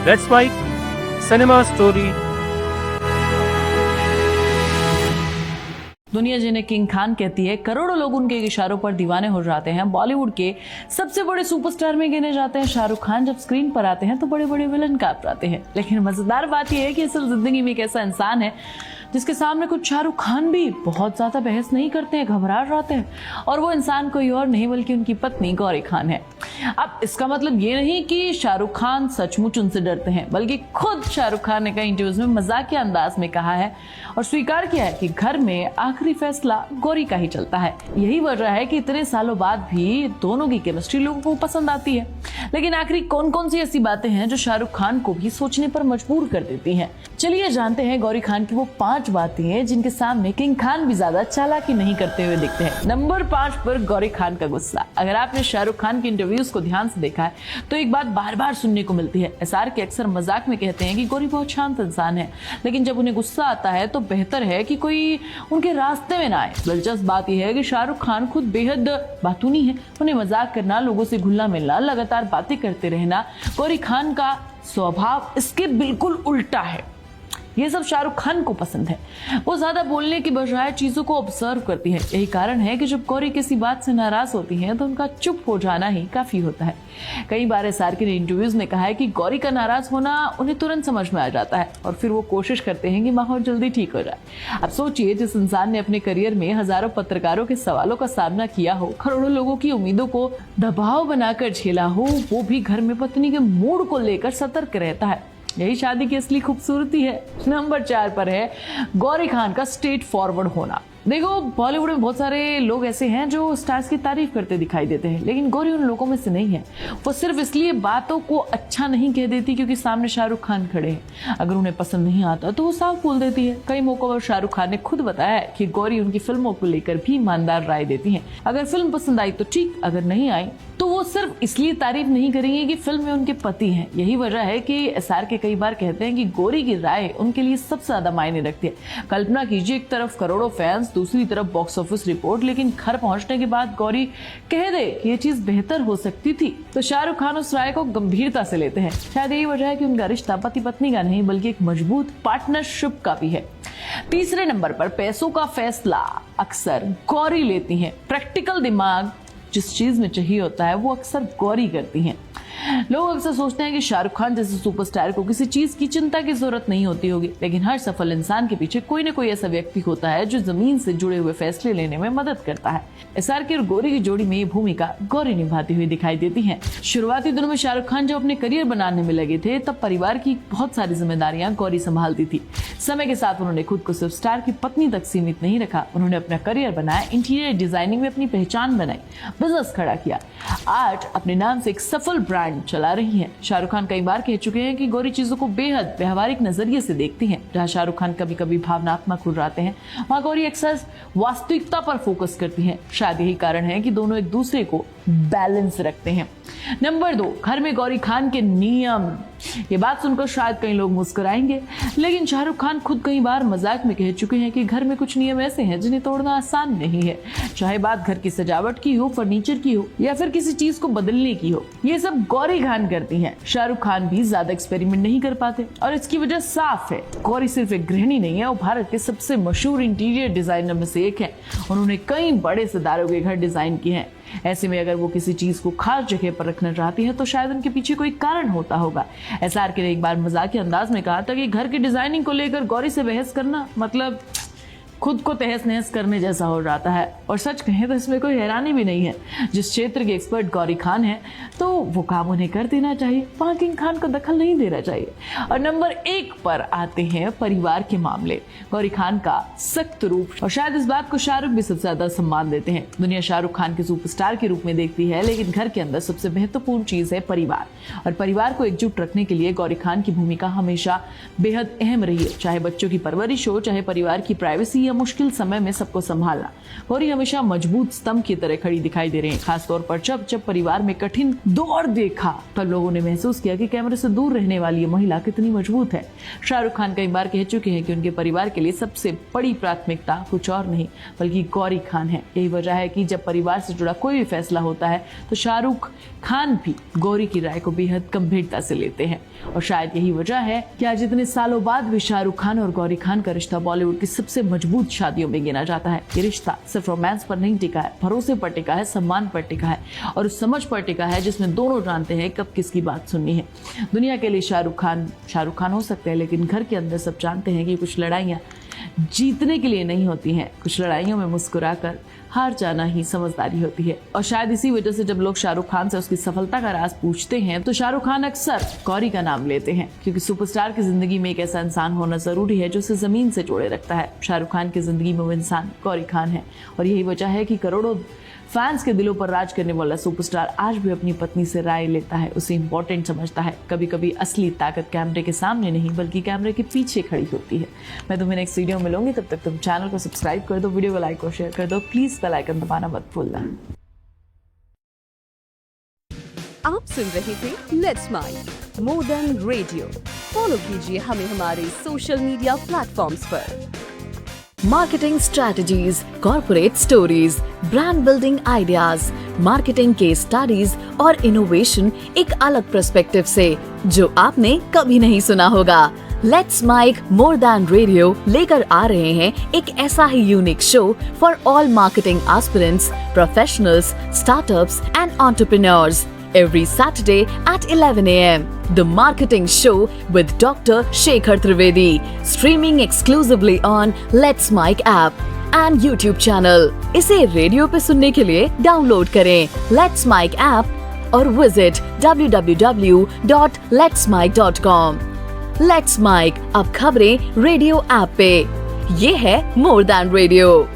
Let's write cinema story. दुनिया जिन्हें king Khan कहती है, करोड़ों लोग उनके इशारों पर दीवाने हो जाते हैं। बॉलीवुड के सबसे बड़े सुपरस्टार में गिने जाते हैं शाहरुख खान। जब स्क्रीन पर आते हैं तो बड़े बड़े विलन कापराते हैं। लेकिन मजेदार बात यह है कि असल जिंदगी में एक ऐसा इंसान है जिसके सामने कुछ शाहरुख खान भी बहुत ज्यादा बहस नहीं करते हैं, घबरा जाते हैं, और वो इंसान कोई और नहीं बल्कि उनकी पत्नी गौरी खान है। अब इसका मतलब ये नहीं कि शाहरुख खान सचमुच उनसे डरते हैं, बल्कि खुद शाहरुख खान ने कई इंटरव्यूज में मजाकिया अंदाज में कहा है और स्वीकार किया है कि घर में आखिरी फैसला गौरी का ही चलता है। यही वजह है कि इतने सालों बाद भी दोनों की केमिस्ट्री लोगों को पसंद आती है। लेकिन आखिर कौन कौन सी ऐसी बातें हैं जो शाहरुख खान को भी सोचने पर मजबूर कर देती हैं? चलिए जानते हैं गौरी खान की वो 5 बातें हैं जिनके सामने किंग खान भी ज्यादा चालाकी नहीं करते हुए दिखते हैं। नंबर 5 पर गौरी खान का गुस्सा। अगर आपने शाहरुख खान के इंटरव्यूज को ध्यान से देखा है तो एक बात बार बार सुनने को मिलती है। एसआर के अक्सर मजाक में कहते हैं कि गौरी बहुत शांत इंसान है, लेकिन जब उन्हें गुस्सा आता है तो बेहतर है कि कोई उनके रास्ते में ना आए। दिलचस्प बात यह है कि शाहरुख खान खुद बेहद बातूनी है। उन्हें मजाक करना, लोगों से घुलना मिलना, लगातार बातें करते रहना, गौरी खान का स्वभाव इसके बिल्कुल उल्टा है। ये सब शाहरुख खान को पसंद है। वो ज्यादा बोलने की बजाय चीजों को ऑब्जर्व करती है। यही कारण है कि जब गौरी किसी बात से नाराज होती है तो उनका चुप हो जाना ही काफी होता है। कई बार एसआर के इंटरव्यूज में कहा है कि गौरी का नाराज होना उन्हें तुरंत समझ में आ जाता है और फिर वो कोशिश करते हैं कि माहौल जल्दी ठीक हो जाए। अब सोचिए, जिस इंसान ने अपने करियर में हजारों पत्रकारों के सवालों का सामना किया हो, करोड़ों लोगों की उम्मीदों को दबाव बनाकर झेला हो, वो भी घर में पत्नी के मूड को लेकर सतर्क रहता है। यही शादी की असली खूबसूरती है। नंबर 4 पर है गौरी खान का स्ट्रेट फॉरवर्ड होना। देखो, बॉलीवुड में बहुत सारे लोग ऐसे हैं जो स्टार्स की तारीफ करते दिखाई देते हैं, लेकिन गौरी उन लोगों में से नहीं है। वो सिर्फ इसलिए बातों को अच्छा नहीं कह देती क्योंकि सामने शाहरुख खान खड़े हैं। अगर उन्हें पसंद नहीं आता तो वो साफ बोल देती है। कई मौकों पर शाहरुख खान ने खुद बताया है कि गौरी उनकी फिल्मों को लेकर भी ईमानदार राय देती है। अगर फिल्म पसंद आई तो ठीक, अगर नहीं आई तो वो सिर्फ इसलिए तारीफ नहीं करेंगे कि फिल्म में उनके पति हैं। यही वजह है कि एसआर के कई बार कहते हैं कि गौरी की राय उनके लिए सबसे ज्यादा मायने रखती है। कल्पना कीजिए, एक तरफ करोड़ों फैंस, दूसरी तरफ बॉक्स ऑफिस रिपोर्ट, लेकिन घर पहुंचने के बाद गौरी कह दे कि ये चीज बेहतर हो सकती थी तो शाहरुख खान उस राय को गंभीरता से लेते हैं। शायद यही वजह है कि उनका रिश्ता पति पत्नी का नहीं बल्कि एक मजबूत पार्टनरशिप का भी है। तीसरे नंबर पर पैसों का फैसला अक्सर गौरी लेती है। प्रैक्टिकल दिमाग जिस चीज में चाहिए होता है वो अक्सर गौरी करती हैं। लोग अक्सर सोचते हैं कि शाहरुख खान जैसे सुपरस्टार को किसी चीज की चिंता की जरूरत नहीं होती होगी, लेकिन हर सफल इंसान के पीछे कोई न कोई ऐसा व्यक्ति होता है जो जमीन से जुड़े हुए फैसले लेने में मदद करता है। एसआर की और गौरी की जोड़ी में ये भूमिका गौरी निभाती हुई दिखाई देती है। शुरुआती दिनों में शाहरुख खान जब अपने करियर बनाने में लगे थे तब परिवार की बहुत सारी जिम्मेदारियां गौरी संभालती थी। समय के साथ उन्होंने खुद को सिर्फ स्टार की पत्नी तक सीमित नहीं रखा। उन्होंने अपना करियर बनाया, इंटीरियर डिजाइनिंग में अपनी पहचान बनाई, बिजनेस खड़ा किया, आज अपने नाम से एक सफल ब्रांड चला रही हैं। शाहरुख खान कई बार कह चुके हैं कि गौरी चीजों को बेहद व्यवहारिक नजरिए से देखती हैं। जहां शाहरुख खान कभी कभी भावनात्मक हो जाते हैं, वहां गौरी अक्सर वास्तविकता पर फोकस करती हैं। शायद यही कारण है कि दोनों एक दूसरे को बैलेंस रखते हैं। नंबर 2, घर में गौरी खान के नियम। ये बात सुनकर शायद कई लोग मुस्कुराएंगे, लेकिन शाहरुख खान खुद कई बार मजाक में कह चुके हैं कि घर में कुछ नियम ऐसे हैं जिन्हें तोड़ना आसान नहीं है। चाहे बात घर की सजावट की हो, फर्नीचर की हो या फिर किसी चीज को बदलने की हो, ये सब गौरी खान करती हैं। शाहरुख खान भी ज्यादा एक्सपेरिमेंट नहीं कर पाते और इसकी वजह साफ है। गौरी सिर्फ एक गृहिणी नहीं है, वो भारत के सबसे मशहूर इंटीरियर डिजाइनर में से एक है। उन्होंने कई बड़े सितारों के घर डिजाइन किए हैं। ऐसे में अगर वो किसी चीज को खास जगह पर रखना चाहती है तो शायद उनके पीछे कोई कारण होता होगा। एसआर के ने एक बार मजाकिया अंदाज में कहा था कि घर की डिजाइनिंग को लेकर गौरी से बहस करना मतलब खुद को तहस नहस करने जैसा हो जाता है। और सच कहें तो इसमें कोई हैरानी भी नहीं है। जिस क्षेत्र के एक्सपर्ट गौरी खान है तो वो काम उन्हें कर देना चाहिए, वहां किंग खान को दखल नहीं देना चाहिए। और नंबर 1 पर आते हैं परिवार के मामले। गौरी खान का सख्त रूप, और शायद इस बात को शाहरुख भी सबसे ज्यादा सम्मान देते हैं। दुनिया शाहरुख खान के सुपरस्टार के रूप में देखती है, लेकिन घर के अंदर सबसे महत्वपूर्ण चीज है परिवार। और परिवार को एकजुट रखने के लिए गौरी खान की भूमिका हमेशा बेहद अहम रही है। चाहे बच्चों की परवरिश हो, चाहे परिवार की प्राइवेसी या मुश्किल समय में सबको संभालना। गौरी हमेशा मजबूत स्तंभ की तरह खड़ी दिखाई दे रही हैं। खासतौर पर जब परिवार में कठिन दौर देखा तब लोगों ने महसूस किया कि कैमरे से दूर रहने वाली ये महिला कितनी मजबूत है। शाहरुख खान कई बार कह चुके हैं कि उनके परिवार के लिए सबसे बड़ी प्राथमिकता कुछ और नहीं बल्कि गौरी खान है। यही वजह है कि जब परिवार से जुड़ा कोई भी फैसला होता है तो शाहरुख खान भी गौरी की राय को बेहद गंभीरता से लेते हैं। और शायद यही वजह है कि आज इतने सालों बाद भी शाहरुख खान और गौरी खान का रिश्ता बॉलीवुड की सबसे मजबूत शादियों में गिना जाता है। ये रिश्ता सिर्फ रोमांस पर नहीं टिका है, भरोसे पर टिका है, सम्मान पर टिका है और उस समझ पर टिका है जिसमें दोनों जानते हैं कब किसकी बात सुननी है। दुनिया के लिए शाहरुख खान हो सकते हैं, लेकिन घर के अंदर सब जानते हैं कि कुछ लड़ाइयाँ जीतने के लिए नहीं होती हैं। कुछ लड़ाइयों में मुस्कुराकर हार जाना ही समझदारी होती है। और शायद इसी वजह से जब लोग शाहरुख खान से उसकी सफलता का राज पूछते हैं तो शाहरुख खान अक्सर गौरी का नाम लेते हैं, क्योंकि सुपरस्टार की जिंदगी में एक ऐसा इंसान होना जरूरी है जो उसे जमीन से जोड़े रखता है। शाहरुख खान की जिंदगी में वो इंसान गौरी खान है और यही वजह है कि करोड़ों फैंस के दिलों पर राज करने वाला सुपरस्टार आज भी अपनी पत्नी से राय लेता है, उसे इम्पोर्टेंट समझता है। कभी कभी असली ताकत कैमरे के सामने नहीं बल्कि कैमरे के पीछे खड़ी होती है। मैं तुम्हें नेक्स्ट वीडियो में मिलूंगी, तब तक तुम चैनल को सब्सक्राइब कर दो, वीडियो को लाइक और शेयर कर दो, प्लीज बेल आइकन दबाना मत भूलना। आप सुन रहे थे let's mic more than radio. Follow कीजिए हमें हमारे सोशल मीडिया प्लेटफॉर्म्स पर। Marketing strategies, corporate stories, brand building ideas, marketing case studies और इनोवेशन एक अलग पर्सपेक्टिव से जो आपने कभी नहीं सुना होगा। Let's mic more than radio लेकर आ रहे हैं एक ऐसा ही unique show for all marketing aspirants, professionals, startups and entrepreneurs every Saturday at 11 a.m. The Marketing Show with Dr. Shekhar Trivedi, streaming exclusively on Let's Mic app and YouTube channel. इसे radio पे सुनने के लिए download करें Let's Mic app और visit www.letsmic.com। Let's Mic अब खबरें radio app पे। ये है मोर देन रेडियो।